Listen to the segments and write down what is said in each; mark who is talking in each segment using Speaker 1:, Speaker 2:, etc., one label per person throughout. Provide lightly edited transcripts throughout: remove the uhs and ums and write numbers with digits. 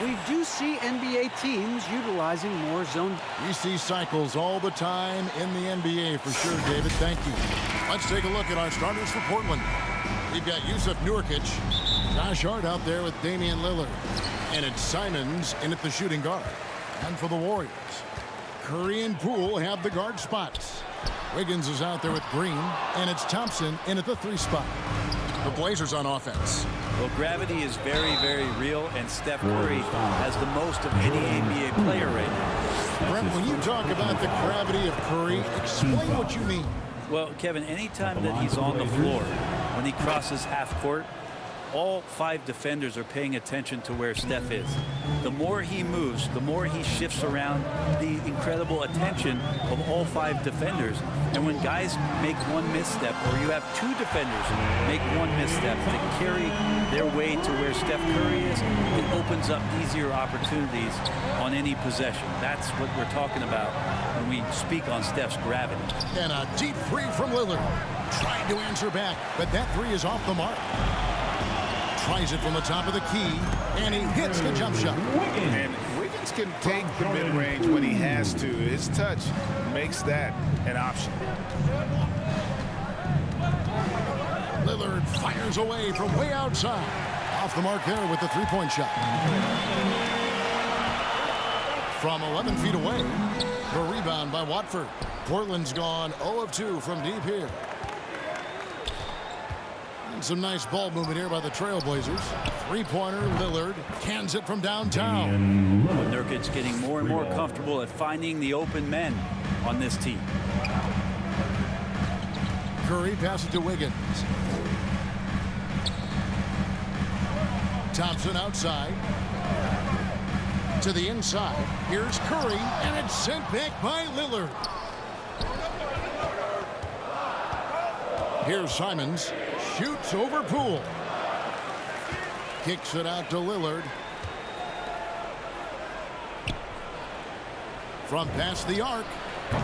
Speaker 1: We do see NBA teams utilizing more zone.
Speaker 2: We see cycles all the time in the NBA for sure, David. Thank you. Let's take a look at our starters for Portland. We've got Yusuf Nurkic, Josh Hart out there with Damian Lillard, and it's Simons in at the shooting guard. And for the Warriors, Curry and Poole have the guard spots. Wiggins is out there with Green, and it's Thompson in at the 3 spot. The Blazers on offense.
Speaker 3: Well, gravity is very, very real, and Steph Curry has the most of any NBA player right now.
Speaker 2: Brent, when you talk about the gravity of Curry, explain what you mean.
Speaker 3: Well, Kevin, anytime that he's on the floor, when he crosses half court, all 5 defenders are paying attention to where Steph is. The more he moves, the more he shifts around, the incredible attention of all 5 defenders. And when guys make one misstep, or you have 2 defenders make one misstep to carry their way to where Steph Curry is, it opens up easier opportunities on any possession. That's what we're talking about when we speak on Steph's gravity.
Speaker 2: And a deep 3 from Lillard. Trying to answer back, but that 3 is off the mark. Tries it from the top of the key, and he hits the jump shot.
Speaker 4: And Wiggins can take the mid-range when he has to. His touch makes that an option.
Speaker 2: Lillard fires away from way outside. Off the mark there with the 3-point shot. From 11 feet away, the rebound by Watford. Portland's gone 0 of 2 from deep here. Some nice ball movement here by the Trailblazers. 3-pointer, Lillard cans it from downtown.
Speaker 3: Nurkic's getting more and more comfortable at finding the open men on this team.
Speaker 2: Curry passes to Wiggins. Thompson outside. To the inside. Here's Curry, and it's sent back by Lillard. Here's Simons. Shoots over Poole. Kicks it out to Lillard. From past the arc.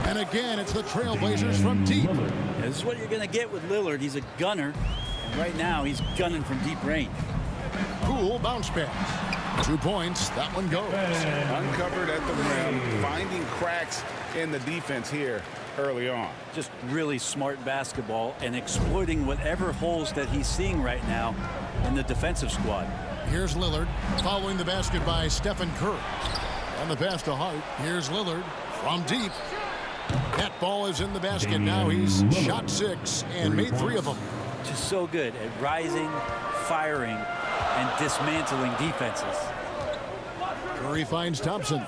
Speaker 2: And again, it's the Trailblazers from deep.
Speaker 3: This is what you're going to get with Lillard. He's a gunner. And right now, he's gunning from deep range.
Speaker 2: Poole bounce pass. 2 points. That one goes.
Speaker 4: Uncovered at the rim. Finding cracks in the defense here early on.
Speaker 3: Just really smart basketball and exploiting whatever holes that he's seeing right now in the defensive squad.
Speaker 2: Here's Lillard following the basket by Stephen Curry. On the pass to Hart. Here's Lillard from deep. That ball is in the basket. Now he's shot 6 and made 3 of them.
Speaker 3: Just so good at rising, firing, and dismantling defenses.
Speaker 2: Curry finds Thompson.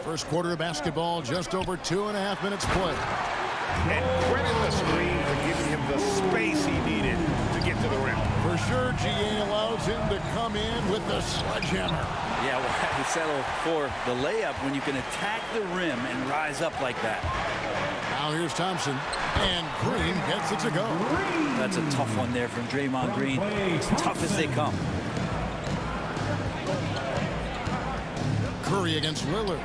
Speaker 2: First quarter of basketball, just over 2.5 minutes play.
Speaker 4: And credit the screen for giving him the space he needed to get to the rim.
Speaker 2: For sure, GA allows him to come in with the sledgehammer.
Speaker 3: Yeah, we'll have to settle for the layup when you can attack the rim and rise up like that.
Speaker 2: Now here's Thompson, and Green gets it to go.
Speaker 3: That's a tough one there from Draymond Green. It's tough as they come.
Speaker 2: Curry against Lillard.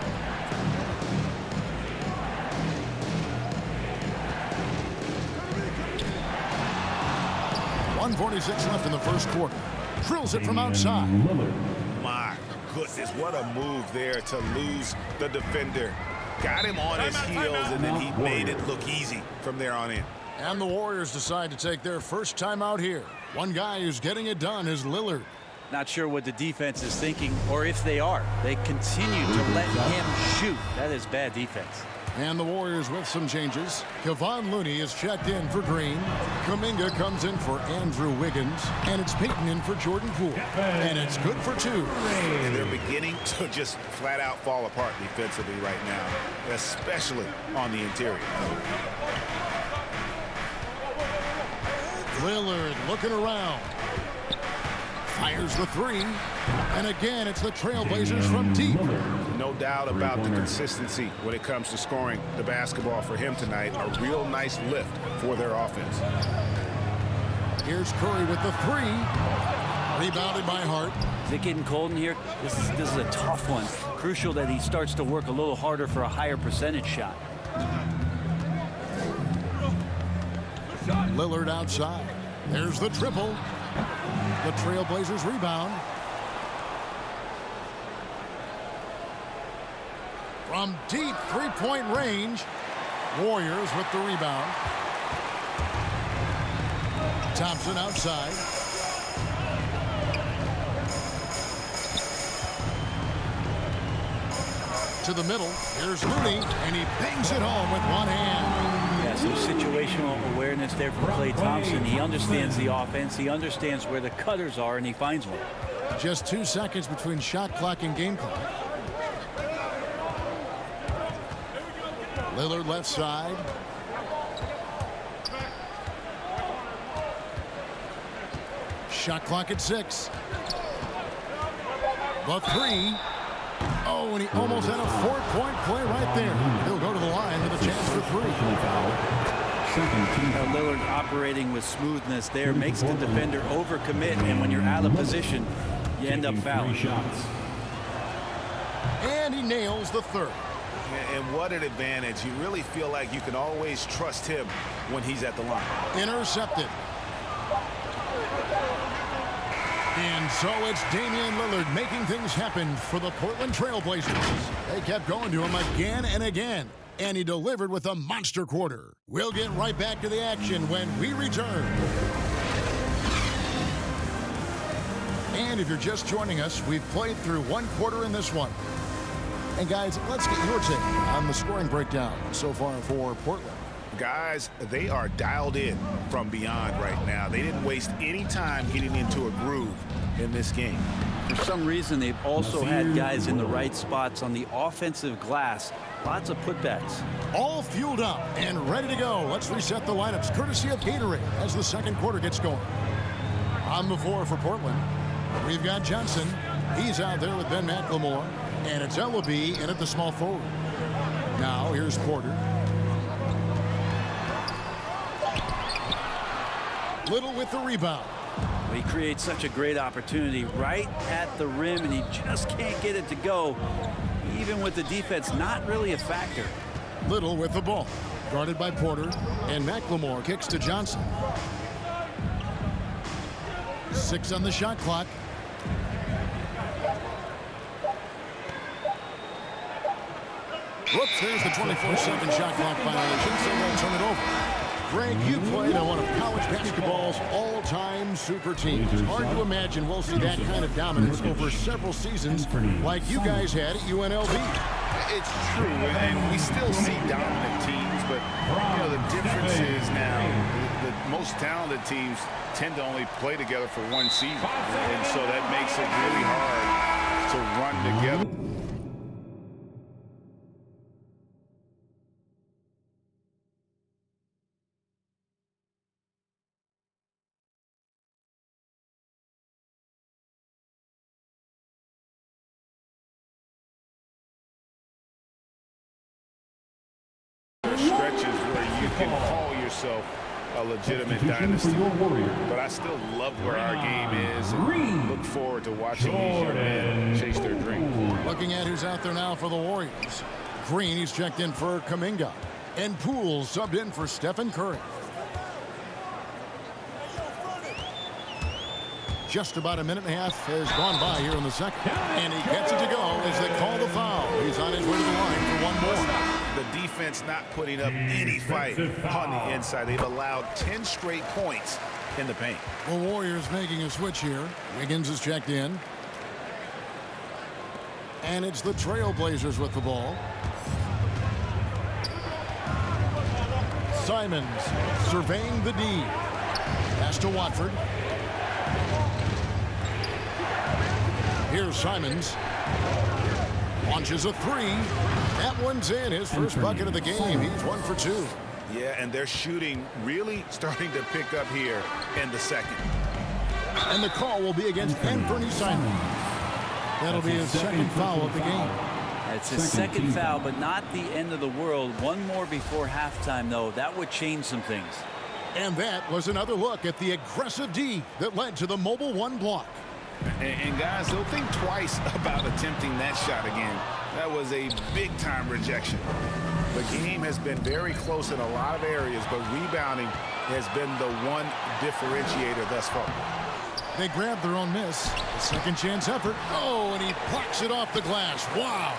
Speaker 2: 1:46 left in the first quarter. Drills it from outside.
Speaker 4: My goodness, what a move there to lose the defender. Got him on his heels, and then he made it look easy from there on in.
Speaker 2: And the Warriors decide to take their first time out here. One guy who's getting it done is Lillard.
Speaker 3: Not sure what the defense is thinking, or if they are. They continue to let him shoot. That is bad defense.
Speaker 2: And the Warriors with some changes. Kevon Looney is checked in for Green. Kuminga comes in for Andrew Wiggins. And it's Payton in for Jordan Poole. And it's good for 2.
Speaker 4: And they're beginning to just flat out fall apart defensively right now, especially on the interior.
Speaker 2: Lillard looking around. Fires the 3. And again, it's the Trailblazers from deep.
Speaker 4: No doubt about the consistency when it comes to scoring the basketball for him tonight. A real nice lift for their offense.
Speaker 2: Here's Curry with the 3. Rebounded by Hart.
Speaker 3: Is it getting cold in here? This is a tough one. Crucial that he starts to work a little harder for a higher percentage shot.
Speaker 2: Lillard outside. There's the triple. The Trailblazers rebound. From deep three-point range, Warriors with the rebound. Thompson outside. To the middle. Here's Looney, and he bangs it home with one hand.
Speaker 3: Yeah, some situational awareness there from Klay Thompson. He understands the offense. He understands where the cutters are, and he finds one.
Speaker 2: Just 2 seconds between shot clock and game clock. Lillard left side. Shot clock at 6. The 3. Oh, and he almost had a 4-point play right there. He'll go to the line with a chance for 3.
Speaker 3: Lillard operating with smoothness there makes the defender overcommit, and when you're out of position, you end up fouling.
Speaker 2: And he nails the 3rd.
Speaker 4: And what an advantage. You really feel like you can always trust him when he's at the line.
Speaker 2: Intercepted. And so it's Damian Lillard making things happen for the Portland Trailblazers. They kept going to him again and again, and he delivered with a monster quarter. We'll get right back to the action when we return. And if you're just joining us, we've played through 1 quarter in this one. And guys, let's get your take on the scoring breakdown so far for Portland.
Speaker 4: Guys, they are dialed in from beyond right now. They didn't waste any time getting into a groove in this game.
Speaker 3: For some reason, they've also had guys in the right spots on the offensive glass. Lots of putbacks.
Speaker 2: All fueled up and ready to go. Let's reset the lineups courtesy of Gatorade as the second quarter gets going. On the floor for Portland, we've got Johnson. He's out there with Ben McLemore. And it's Ellaby in at the small forward. Now here's Porter. Little with the rebound.
Speaker 3: He creates such a great opportunity right at the rim, and he just can't get it to go. Even with the defense not really a factor.
Speaker 2: Little with the ball. Guarded by Porter, and McLemore kicks to Johnson. 6 on the shot clock. Whoops, there's the 24-second shot clock violation, so they'll turn it over. Greg, you played on one of college basketball's all-time super teams. It's hard to imagine we'll see that kind of dominance over several seasons like you guys had at UNLV.
Speaker 4: It's true, and we still see dominant teams, but you know the difference is now the most talented teams tend to only play together for 1 season, and so that makes it really hard to run together. Stretches where you can call yourself a legitimate dynasty. But I still love where our game is and look forward to watching these young men chase their dreams.
Speaker 2: Looking at who's out there now for the Warriors. Green, he's checked in for Kuminga. And Poole subbed in for Stephen Curry. Just about a minute and a half has gone by here in the second. And he gets it to go as they call the foul. He's on his way to the line for one more.
Speaker 4: The defense not putting up any fight on the inside. They've allowed 10 straight points in the paint.
Speaker 2: The Warriors making a switch here. Wiggins is checked in. And it's the Trailblazers with the ball. Simons surveying the D. Pass to Watford. Here's Simons. Launches a 3. That one's in. His first bucket of the game. He's 1 for 2.
Speaker 4: Yeah, and they're shooting really starting to pick up here in the second.
Speaker 2: And the call will be against Anthony Simons. That'll be his second foul of the game.
Speaker 3: It's his second foul, but not the end of the world. One more before halftime, though. That would change some things.
Speaker 2: And that was another look at the aggressive D that led to the mobile 1 block.
Speaker 4: And guys, they'll think twice about attempting that shot again. That was a big-time rejection. The game has been very close in a lot of areas, but rebounding has been the one differentiator thus far.
Speaker 2: They grab their own miss. A second chance effort. Oh, and he plucks it off the glass. Wow.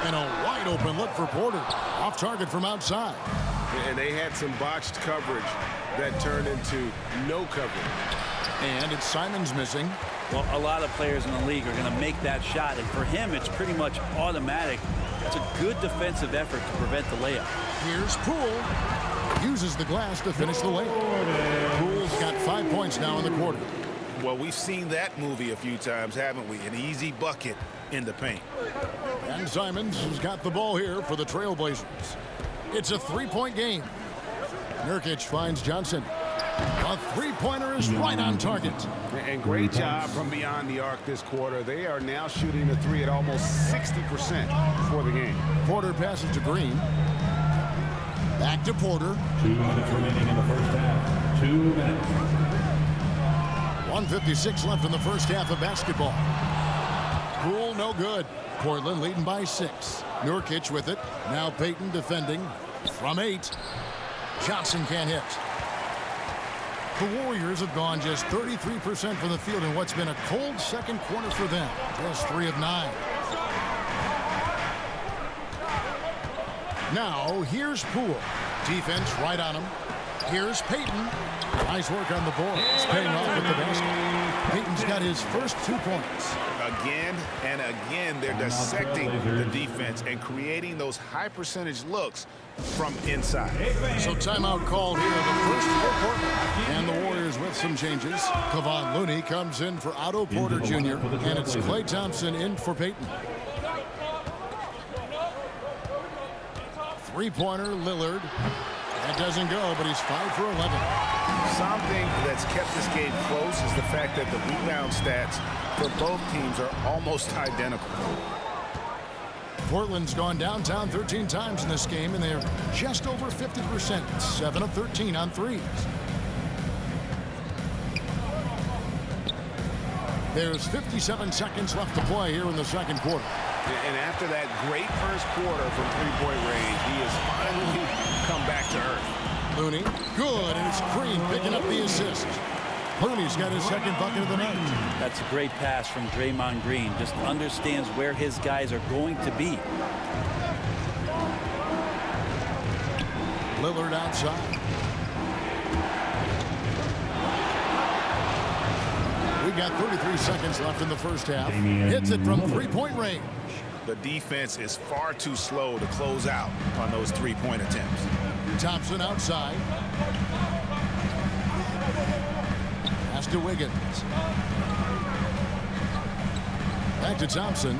Speaker 2: And a wide open look for Porter. Off target from outside.
Speaker 5: And they had some botched coverage that turned into no coverage.
Speaker 2: And it's Simons missing.
Speaker 3: Well, a lot of players in the league are going to make that shot, and for him, it's pretty much automatic. It's a good defensive effort to prevent the layup.
Speaker 2: Here's Poole. Uses the glass to finish the layup. Poole's got 5 points now in the quarter.
Speaker 4: Well, we've seen that movie a few times, haven't we? An easy bucket in the paint.
Speaker 2: And Simons has got the ball here for the Trailblazers. It's a three-point game. Nurkic finds Johnson. A three-pointer is right on target.
Speaker 5: And great job from beyond the arc this quarter. They are now shooting the three at almost 60% for the game.
Speaker 2: Porter passes to Green. Back to Porter.
Speaker 6: 2 minutes remaining in the first half. 2 minutes.
Speaker 2: 1:56 left in the first half of basketball. Poole no good. Portland leading by 6. Nurkic with it. Now Payton defending from 8. Johnson can't hit. The Warriors have gone just 33% from the field in what's been a cold second quarter for them. Just 3 of 9. Now here's Poole. Defense right on him. Here's Payton. Nice work on the boards. Paying off with the basket. Payton's got his first 2 points.
Speaker 4: Again and again, they're dissecting the defense and creating those high percentage looks from inside.
Speaker 2: So timeout called here, the first for Portland. And the Warriors with some changes. Kevon Looney comes in for Otto Porter Jr. And it's Klay Thompson in for Payton. Three-pointer, Lillard. That doesn't go, but he's 5 for 11.
Speaker 4: Something that's kept this game close is the fact that the rebound stats for both teams are almost identical.
Speaker 2: Portland's gone downtown 13 times in this game, and they're just over 50%. 7 of 13 on threes. There's 57 seconds left to play here in the second quarter.
Speaker 5: And after that great first quarter from three-point range, he has finally come back to earth.
Speaker 2: Looney, good, and it's Green picking up the assist. Looney's got his second bucket of the night.
Speaker 3: That's a great pass from Draymond Green. Just understands where his guys are going to be.
Speaker 2: Lillard outside. We've got 33 seconds left in the first half. Hits it from three-point range.
Speaker 4: The defense is far too slow to close out on those three-point attempts.
Speaker 2: Thompson outside. Pass to Wiggins. Back to Thompson.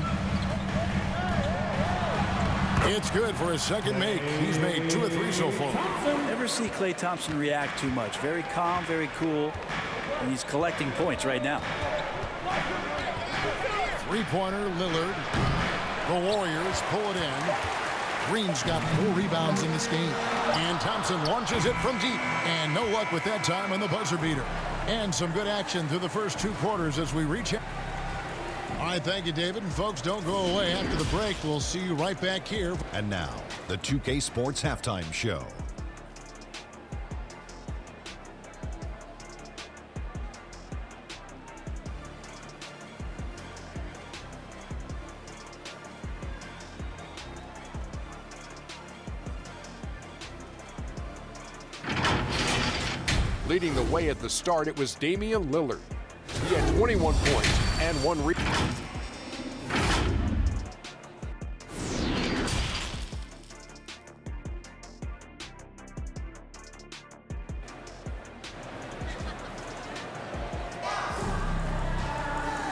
Speaker 2: It's good for his second make. He's made 2 of 3 so far.
Speaker 3: Never see Klay Thompson react too much. Very calm, very cool, and he's collecting points right now.
Speaker 2: Three-pointer, Lillard. The Warriors pull it in. Green's got 4 rebounds in this game. And Thompson launches it from deep. And no luck with that time on the buzzer beater. And some good action through the first 2 quarters as we reach it. All right, thank you, David. And folks, don't go away. After the break, we'll see you right back here.
Speaker 7: And now, the 2K Sports Halftime Show.
Speaker 8: Leading the way at the start, it was Damian Lillard. He had 21 points and 1 rebound.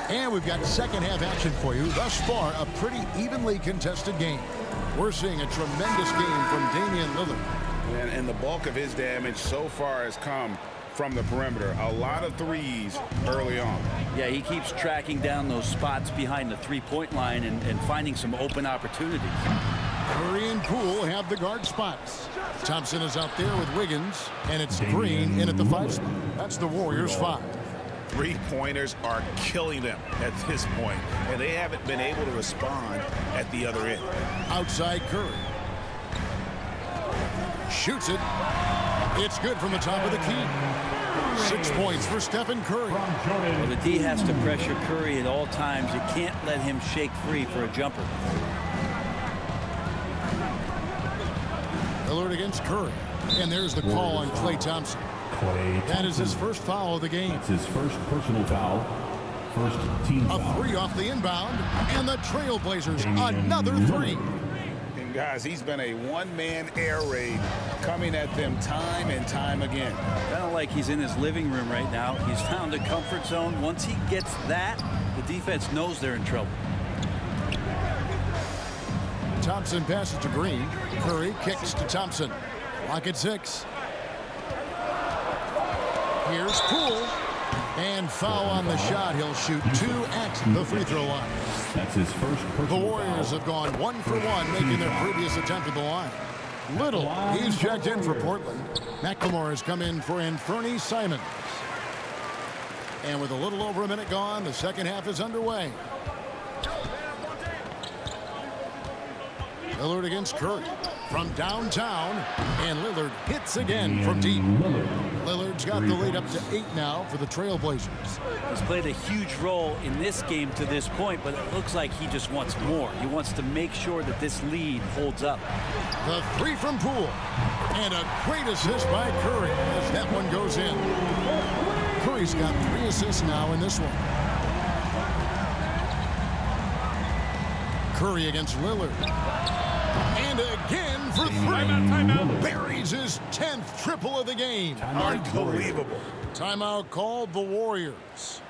Speaker 2: And we've got second half action for you. Thus far, a pretty evenly contested game. We're seeing a tremendous game from Damian Lillard.
Speaker 4: And the bulk of his damage so far has come from the perimeter. A lot of threes early on.
Speaker 3: Yeah, he keeps tracking down those spots behind the three-point line and finding some open opportunities.
Speaker 2: Curry and Poole have the guard spots. Thompson is out there with Wiggins, and it's Green in at the 5 spot. That's the Warriors' 5.
Speaker 4: Three-pointers are killing them at this point, and they haven't been able to respond at the other end.
Speaker 2: Outside Curry. Shoots it. It's good from the top of the key. 6 points for Stephen Curry.
Speaker 3: Well, the D has to pressure Curry at all times. You can't let him shake free for a jumper.
Speaker 2: Lillard against Curry. And there's the call on Klay Thompson. That is his first foul of the game.
Speaker 6: It's his first personal foul. First team foul.
Speaker 2: A 3 off the inbound. And the Trailblazers, another 3.
Speaker 4: And guys, he's been a one-man air raid coming at them time and time again.
Speaker 3: Kind of like he's in his living room right now. He's found a comfort zone. Once he gets that, the defense knows they're in trouble.
Speaker 2: Thompson passes to Green. Curry kicks to Thompson. Lock at 6. Here's Poole. And foul on the shot. He'll shoot 2 at the free throw line.
Speaker 6: That's his first personal
Speaker 2: The Warriors have gone 1 for 1, making their previous attempt at the line. Little, he's checked in for Portland. McLemore has come in for Anthony Simons. And with a little over a minute gone, the second half is underway. Lillard against Curry from downtown, and Lillard hits again from deep. Lillard's got the lead up to 8 now for the Trailblazers.
Speaker 3: He's played a huge role in this game to this point, but it looks like he just wants more. He wants to make sure that this lead holds up.
Speaker 2: The 3 from Poole, and a great assist by Curry as that one goes in. Curry's got 3 assists now in this one. Curry against Lillard. And again for 3. Timeout. Buries his 10th triple of the game.
Speaker 4: Unbelievable.
Speaker 2: Timeout called the Warriors.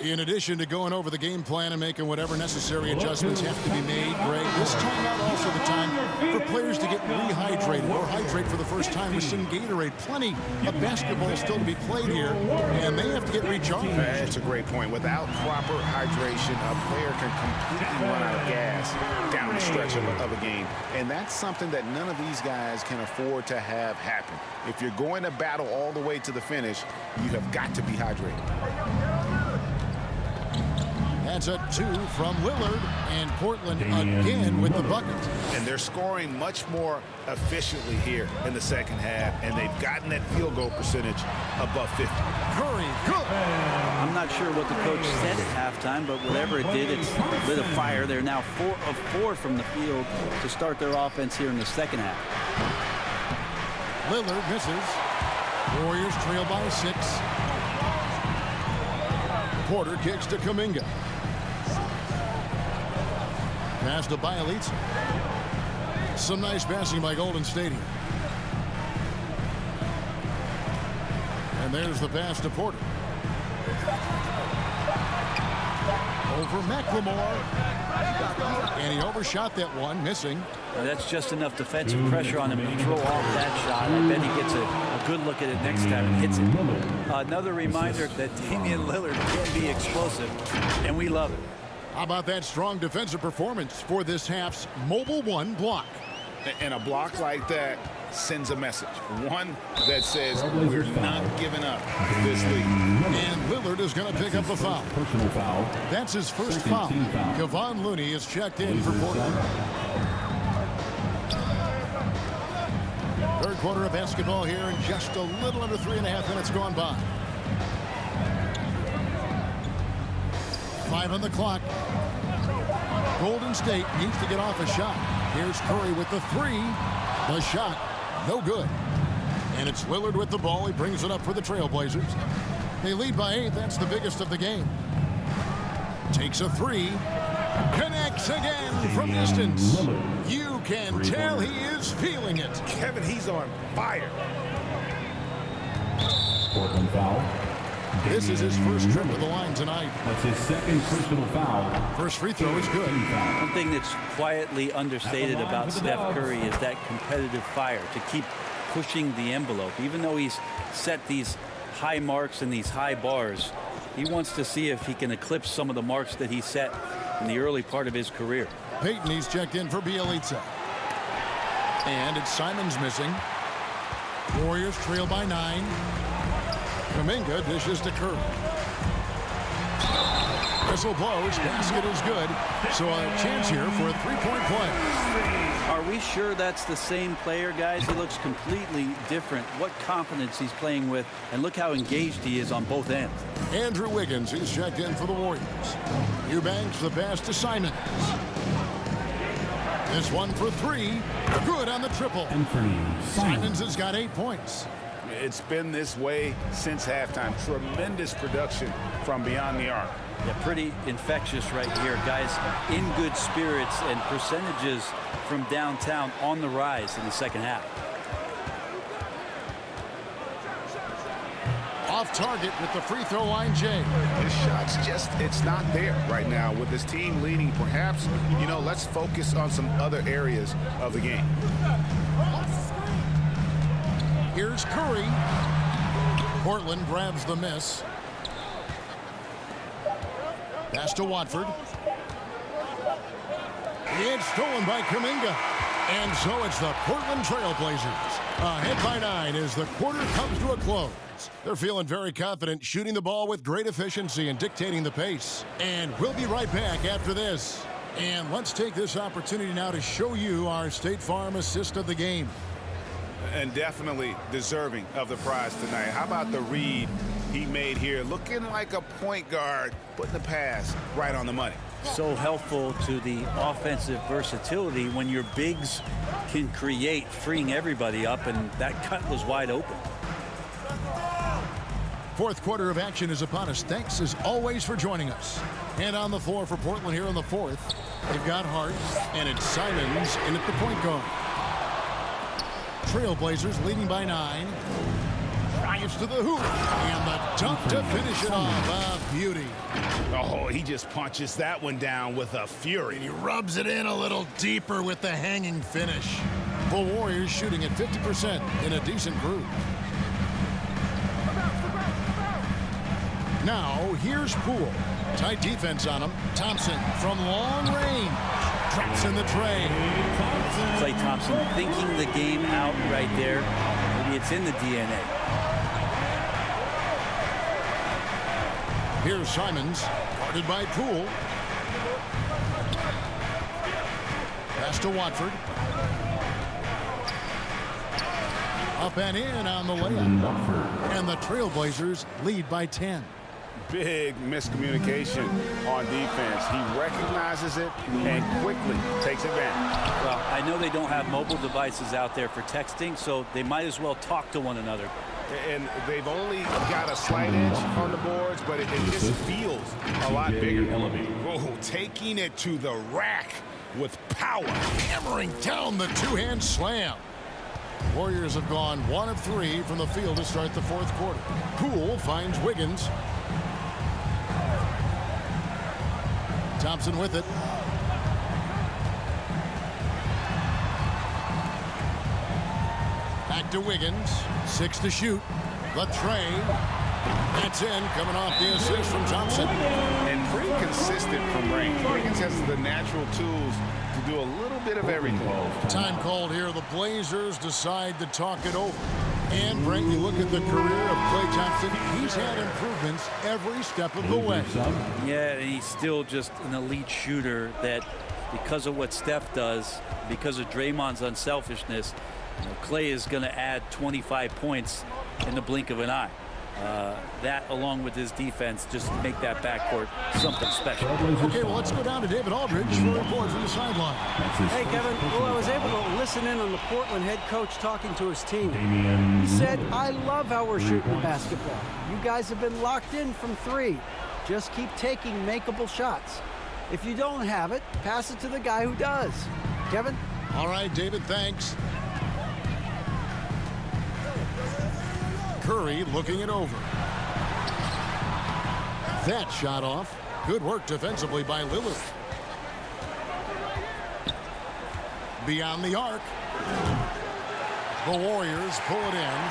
Speaker 2: In addition to going over the game plan and making whatever necessary adjustments have to be made, Greg, this timeout also the time for players to get rehydrated or hydrate for the first time with some Gatorade. Plenty of basketball still to be played here, and they have to get recharged.
Speaker 4: That's a great point. Without proper hydration, a player can completely run out of gas down the stretch of a game. And that's something that none of these guys can afford to have happen. If you're going to battle all the way to the finish, you have got to be hydrated.
Speaker 2: That's a 2 from Lillard, and Portland again with the bucket.
Speaker 4: And they're scoring much more efficiently here in the second half, and they've gotten that field goal percentage above 50.
Speaker 2: Curry, good.
Speaker 3: I'm not sure what the coach said at halftime, but whatever it did, it's lit a fire. They're now 4 of 4 from the field to start their offense here in the second half.
Speaker 2: Lillard misses. Warriors trail by 6. Porter kicks to Kuminga. Pass to Bielitsa. Some nice passing by Golden State. And there's the pass to Porter. Over McLemore. And he overshot that one, missing.
Speaker 3: Now that's just enough defensive pressure on him to throw off that shot. I bet he gets a good look at it next time and hits it. Another reminder that Damian Lillard can be explosive, and we love it.
Speaker 2: How about that strong defensive performance for this half's Mobile One block?
Speaker 4: And a block like that sends a message. One that says we're not giving up this lead.
Speaker 2: And Lillard is going to pick up a foul.
Speaker 6: Personal foul.
Speaker 2: That's his first foul. Kevon Looney is checked in for Portland. Third quarter of basketball here, and just a little under 3.5 minutes gone by. 5 on the clock. Golden State needs to get off a shot. Here's Curry with the 3. The shot, no good. And it's Lillard with the ball. He brings it up for the Trailblazers. They lead by 8. That's the biggest of the game. Takes a 3. Connects again from distance. You can tell he is feeling it.
Speaker 4: Kevin, he's on fire.
Speaker 6: Portland foul.
Speaker 2: This is his first trip to the line tonight.
Speaker 6: That's his second personal foul.
Speaker 2: First free throw is good.
Speaker 3: One thing that's quietly understated about Steph Curry is that competitive fire to keep pushing the envelope. Even though he's set these high marks and these high bars, he wants to see if he can eclipse some of the marks that he set in the early part of his career.
Speaker 2: Payton, he's checked in for Bielitsa. And it's Simons missing. Warriors trail by 9. Kuminga dishes to Curry. Whistle blows. Basket is good. So a chance here for a three-point play.
Speaker 3: Are we sure that's the same player, guys? He looks completely different. What confidence he's playing with, and look how engaged he is on both ends.
Speaker 2: Andrew Wiggins is checked in for the Warriors. Eubanks the pass to Simons. This one for three. Good on the triple. Simons has got 8 points.
Speaker 4: It's been this way since halftime. Tremendous production from beyond the arc.
Speaker 3: Yeah, pretty infectious right here. Guys in good spirits, and percentages from downtown on the rise in the second half.
Speaker 2: Off target with the free throw line, Jay.
Speaker 4: His shot's just, it's not there right now with his team leading. Perhaps, you know, let's focus on some other areas of the game.
Speaker 2: Here's Curry. Portland grabs the miss. Pass to Watford. It's stolen by Kuminga. And so it's the Portland Trailblazers. Ahead by 9 as the quarter comes to a close. They're feeling very confident, shooting the ball with great efficiency and dictating the pace. And we'll be right back after this. And let's take this opportunity now to show you our State Farm assist of the game.
Speaker 4: And definitely deserving of the prize tonight. How about the read he made here? Looking like a point guard, putting the pass right on the money.
Speaker 3: So helpful to the offensive versatility when your bigs can create, freeing everybody up, and that cut was wide open.
Speaker 2: Fourth quarter of action is upon us. Thanks as always for joining us. And on the floor for Portland here in the fourth, they've got Hart, and it's Simons in at the point guard. Trailblazers leading by 9. Drives to the hoop, and the dunk to finish it off. A beauty.
Speaker 4: Oh, he just punches that one down with a fury.
Speaker 2: He rubs it in a little deeper with the hanging finish. The Warriors shooting at 50% in a decent group. Now, here's Poole. Tight defense on him. Thompson from long range. Traps in the tray.
Speaker 3: Klay Thompson thinking the game out right there. Maybe it's in the DNA.
Speaker 2: Here's Simons, guarded by Poole. Pass to Watford. Up and in on the layup. And the Trailblazers lead by 10.
Speaker 4: Big miscommunication on defense. He recognizes it and quickly takes advantage.
Speaker 3: Well, I know they don't have mobile devices out there for texting, so they might as well talk to one another.
Speaker 4: And they've only got a slight edge on the boards, but it just feels a lot bigger. Oh, taking it to the rack with power.
Speaker 2: Hammering down the two-hand slam. Warriors have gone 1 of 3 from the field to start the fourth quarter. Poole finds Wiggins. Thompson with it. Back to Wiggins. 6 to shoot. The tray. That's in. Coming off the assist from Thompson.
Speaker 4: And pretty consistent from range. Wiggins has the natural tools to do a little bit of everything.
Speaker 2: Time called here. The Blazers decide to talk it over. And, Brent, you look at the career of Klay Thompson. He's had improvements every step of the way.
Speaker 3: Yeah, and he's still just an elite shooter that, because of what Steph does, because of Draymond's unselfishness, Klay is going to add 25 points in the blink of an eye. That, along with his defense, just make that backcourt something special.
Speaker 2: Okay, well, let's go down to David Aldridge for a report from the sideline.
Speaker 1: Hey, Kevin. Well, I was able to listen in on the Portland head coach talking to his team. He said, I love how we're shooting basketball. You guys have been locked in from 3. Just keep taking makeable shots. If you don't have it, pass it to the guy who does. Kevin?
Speaker 2: All right, David, thanks. Curry looking it over. That shot off. Good work defensively by Lillard. Beyond the arc. The Warriors pull it in.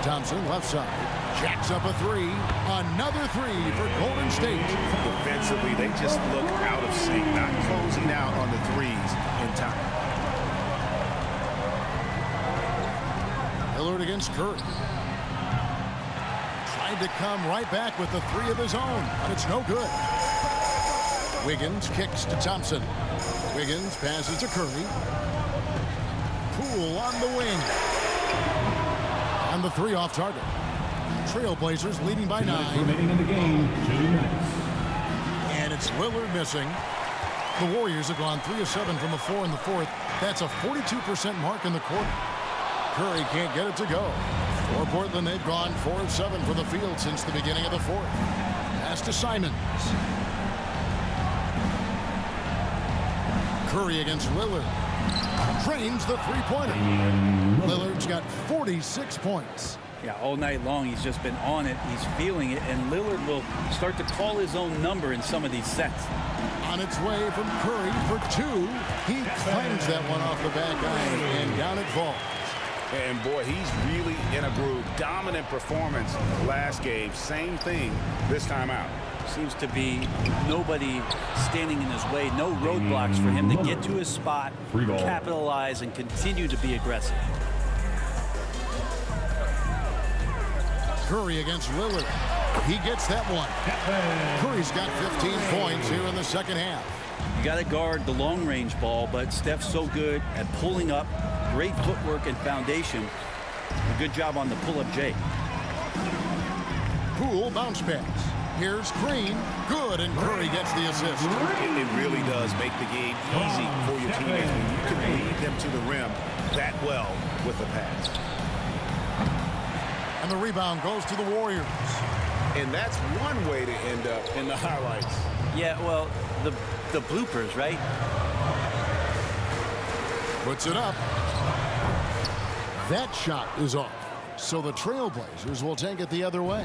Speaker 2: Thompson left side. Jacks up a 3. Another 3 for Golden State.
Speaker 4: Defensively, they just look out of sync, not closing out on the threes in time.
Speaker 2: Lillard against Curry. Tried tried to come right back with the three of his own, but it's no good. Wiggins kicks to Thompson. Wiggins passes to Curry. Poole on the wing. And the three off target. Trailblazers leading by 9.
Speaker 6: Remaining in the game, 2 minutes.
Speaker 2: And it's Lillard missing. The Warriors have gone 3 of 7 from the floor in the fourth. That's a 42% mark in the quarter. Curry can't get it to go. For Portland, they've gone 4 of 7 from the field since the beginning of the fourth. Pass to Simons. Curry against Lillard. Drains the three-pointer. Lillard's got 46 points.
Speaker 3: Yeah, all night long he's just been on it. He's feeling it, and Lillard will start to call his own number in some of these sets.
Speaker 2: On its way from Curry for 2. He cleansed that one off the back iron, and down it falls.
Speaker 4: And boy, he's really in a groove. Dominant performance last game. Same thing this time out.
Speaker 3: Seems to be nobody standing in his way. No roadblocks for him to get to his spot, capitalize, and continue to be aggressive.
Speaker 2: Curry against Lillard. He gets that one. Curry's got 15 points here in the second half.
Speaker 3: You got to guard the long-range ball, but Steph's so good at pulling up. Great footwork and foundation. A good job on the pull-up J.
Speaker 2: Poole bounce pass. Here's Green. Good, and Curry gets the assist.
Speaker 4: It really does make the game easy for your teammates when you can lead them to the rim that well with the pass.
Speaker 2: And the rebound goes to the Warriors.
Speaker 4: And that's one way to end up in the highlights.
Speaker 3: Yeah, well, the bloopers, right?
Speaker 2: Puts it up. That shot is off. So the Trailblazers will take it the other way.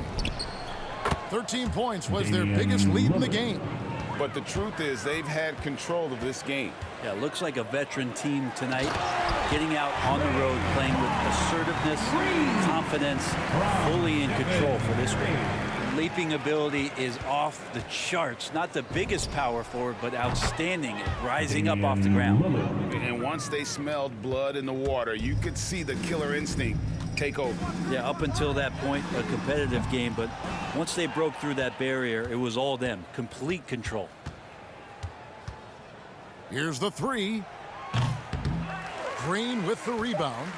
Speaker 2: 13 points was their biggest lead in the game.
Speaker 4: But the truth is they've had control of this game.
Speaker 3: Yeah, looks like a veteran team tonight. Getting out on the road, playing with assertiveness, confidence, fully in control for this one. Leaping ability is off the charts. Not the biggest power forward, but outstanding at rising up off the ground.
Speaker 4: And once they smelled blood in the water, you could see the killer instinct take over.
Speaker 3: Yeah, up until that point, a competitive game, but once they broke through that barrier, it was all them. Complete control.
Speaker 2: Here's the three. Green with the rebound.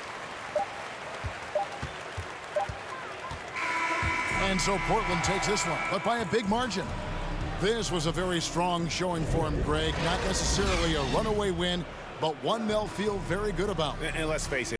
Speaker 2: And so Portland takes this one, but by a big margin. This was a very strong showing for him, Greg. Not necessarily a runaway win, but one they'll feel very good about.
Speaker 4: And let's face it.